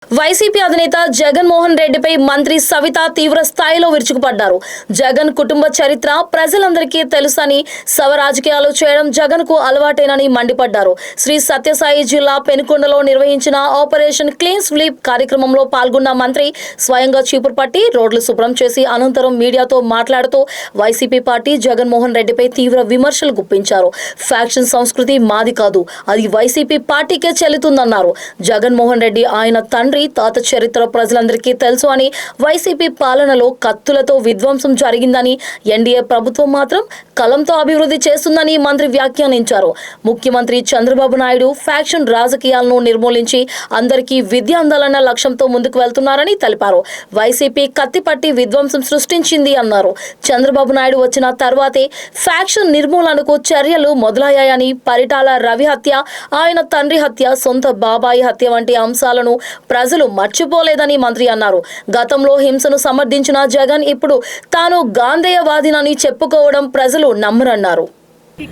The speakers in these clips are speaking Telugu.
వైసీపీ అధినేత జగన్మోహన్ రెడ్డిపై మంత్రి సవిత తీవ్ర స్థాయిలో విరుచుకుపడ్డారు. జగన్ కుటుంబ చరిత్ర ప్రజలందరికీ తెలుసని, శవ రాజకీయాలు చేయడం జగన్ కు అలవాటేనని మండిపడ్డారు. శ్రీ సత్యసాయి జిల్లా పెనుకొండలో నిర్వహించిన ఆపరేషన్ క్లీన్ స్వీప్ కార్యక్రమంలో పాల్గొన్న మంత్రి స్వయంగా చీపురు పట్టి రోడ్లు శుభ్రం చేసి అనంతరం మీడియాతో మాట్లాడుతూ వైసీపీ పార్టీ జగన్మోహన్ రెడ్డిపై తీవ్ర విమర్శలు గుప్పించారు. ఫ్యాక్షన్ సంస్కృతి మాది కాదు, అది వైసీపీ పార్టీకే చెల్లుతుందన్నారు. జగన్మోహన్ రెడ్డి ఆయన తండ్రి తాత చరిత్ర ప్రజలందరికీ తెలుసు అని, వైసీపీ పాలనలో కత్తులతో విధ్వంసం జరిగిందని, ఎన్డీఏ ప్రభుత్వం మాత్రం కలంతో అభివృద్ధి చేస్తుందని మంత్రి వ్యాఖ్యానించారు. ముఖ్యమంత్రి చంద్రబాబు నాయుడు ఫ్యాక్షన్ రాజకీయాలను నిర్మూలించి అందరికీ విద్య అందాలన్న లక్ష్యంతో ముందుకు వెళ్తున్నారని తెలిపారు. వైసీపీ కత్తిపట్టి విధ్వంసం సృష్టించింది అన్నారు. చంద్రబాబు నాయుడు వచ్చిన తర్వాతే ఫ్యాక్షన్ నిర్మూలనకు చర్యలు మొదలయ్యాయని, పరిటాల రవి హత్య, ఆయన తండ్రి హత్య, సొంత బాబాయి హత్య వంటి అంశాలను ప్రజలు మర్చిపోలేదని మంత్రి అన్నారు. గతంలో హింసను సమర్థించిన జగన్ ఇప్పుడు తాను గాంధేయవాదినని చెప్పుకోవడం ప్రజలు నమ్మరన్నారు.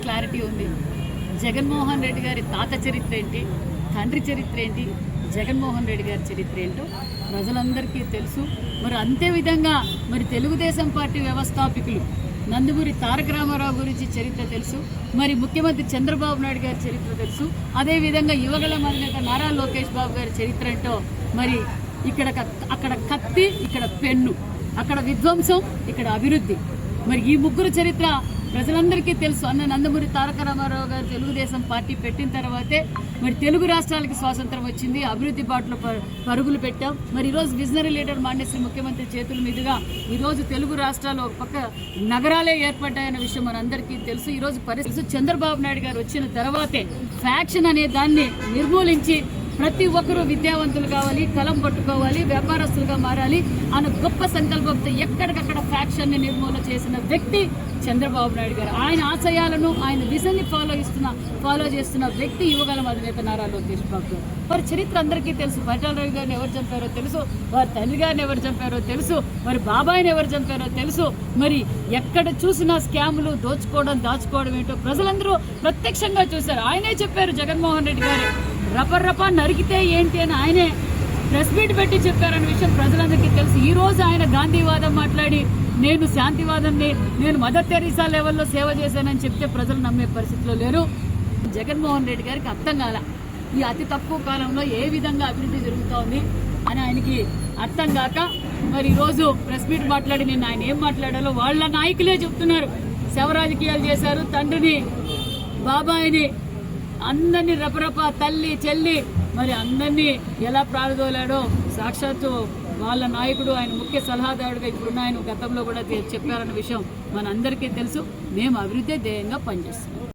క్లారిటీ ఉంది. జగన్మోహన్ రెడ్డి గారి తాత చరిత్ర ఏంటి, తండ్రి చరిత్ర ఏంటి, జగన్మోహన్ రెడ్డి గారి చరిత్ర ఏంటో ప్రజలందరికీ తెలుసు. మరి అంతే విధంగా మరి తెలుగుదేశం పార్టీ వ్యవస్థాపకులు నందమూరి తారక రామారావు గురించి చరిత్ర తెలుసు. మరి ముఖ్యమంత్రి చంద్రబాబు నాయుడు గారి చరిత్ర తెలుసు. అదేవిధంగా యువగళం అధినేత నారా లోకేష్ బాబు గారి చరిత్ర ఏంటో మరి అక్కడ కత్తి, ఇక్కడ పెన్ను, అక్కడ విధ్వంసం, ఇక్కడ అభివృద్ధి. మరి ఈ ముగ్గురు చరిత్ర ప్రజలందరికీ తెలుసు. అన్న నందమూరి తారక రామారావు గారు తెలుగుదేశం పార్టీ పెట్టిన తర్వాతే మరి తెలుగు రాష్ట్రాలకి స్వాతంత్రం వచ్చింది, అభివృద్ధి బాటలో పరుగులు పెట్టాం. మరి ఈరోజు విజనరీ లీడర్ మాండేశ్వరి ముఖ్యమంత్రి చేతుల మీదుగా ఈరోజు తెలుగు రాష్ట్రాల్లో ఒక పక్క నగరాలే ఏర్పడ్డాయన్న విషయం మనందరికీ తెలుసు. ఈరోజు పరిస్థితి చంద్రబాబు నాయుడు గారు వచ్చిన తర్వాతే ఫ్యాక్షన్ అనే దాన్ని నిర్మూలించి ప్రతి ఒక్కరూ విద్యావంతులు కావాలి, కలం పట్టుకోవాలి, వ్యాపారస్తులుగా మారాలి అన్న గొప్ప సంకల్పంతో ఎక్కడికక్కడ ఫ్యాక్షన్ ని నిర్మూలన చేసిన వ్యక్తి చంద్రబాబు నాయుడు గారు. ఆయన ఆశయాలను, ఆయన దిశని ఫాలో చేస్తున్న వ్యక్తి యువగళం అధినేత నారా లోకేష్ బాబు గారు. వారి చరిత్ర అందరికీ తెలుసు. పరిటాల రవి గారిని ఎవరు చంపారో తెలుసు, వారి తండ్రి గారిని ఎవరు చంపారో తెలుసు, మరి బాబాయిని ఎవరు చంపారో తెలుసు. మరి ఎక్కడ చూసినా స్కాములు, దోచుకోవడం, దాచుకోవడం ఏంటో ప్రజలందరూ ప్రత్యక్షంగా చూశారు. ఆయనే చెప్పారు, జగన్మోహన్ రెడ్డి గారు రప నరికితే ఏంటి అని ఆయనే ప్రెస్ మీట్ పెట్టి చెప్పారన్న విషయం ప్రజలందరికీ తెలుసు. ఈ రోజు ఆయన గాంధీవాదం మాట్లాడి నేను శాంతివాదంని, నేను మదర్ తెరీసా లెవెల్లో సేవ చేశానని చెప్తే ప్రజలు నమ్మే పరిస్థితిలో లేరు. జగన్మోహన్ రెడ్డి గారికి అర్థం కాల ఈ అతి తక్కువ కాలంలో ఏ విధంగా అభివృద్ధి జరుగుతోంది అని ఆయనకి అర్థం కాక మరి ఈరోజు ప్రెస్ మీట్ మాట్లాడి నేను ఆయన ఏం మాట్లాడాలో వాళ్ళ నాయకులే చెప్తున్నారు. శవ రాజకీయాలు చేశారు, తండ్రిని బాబాయిని అందరినీ రపరప, తల్లి చెల్లి మరి అందరినీ ఎలా ప్రాణదోలాడో సాక్షాత్తు వాళ్ళ నాయకుడు, ఆయన ముఖ్య సలహాదారుడుగా ఇప్పుడున్న ఆయన గతంలో కూడా చెప్పారన్న విషయం మనందరికీ తెలుసు. మేము అభివృద్ధి ధ్యేయంగా పనిచేస్తున్నాం.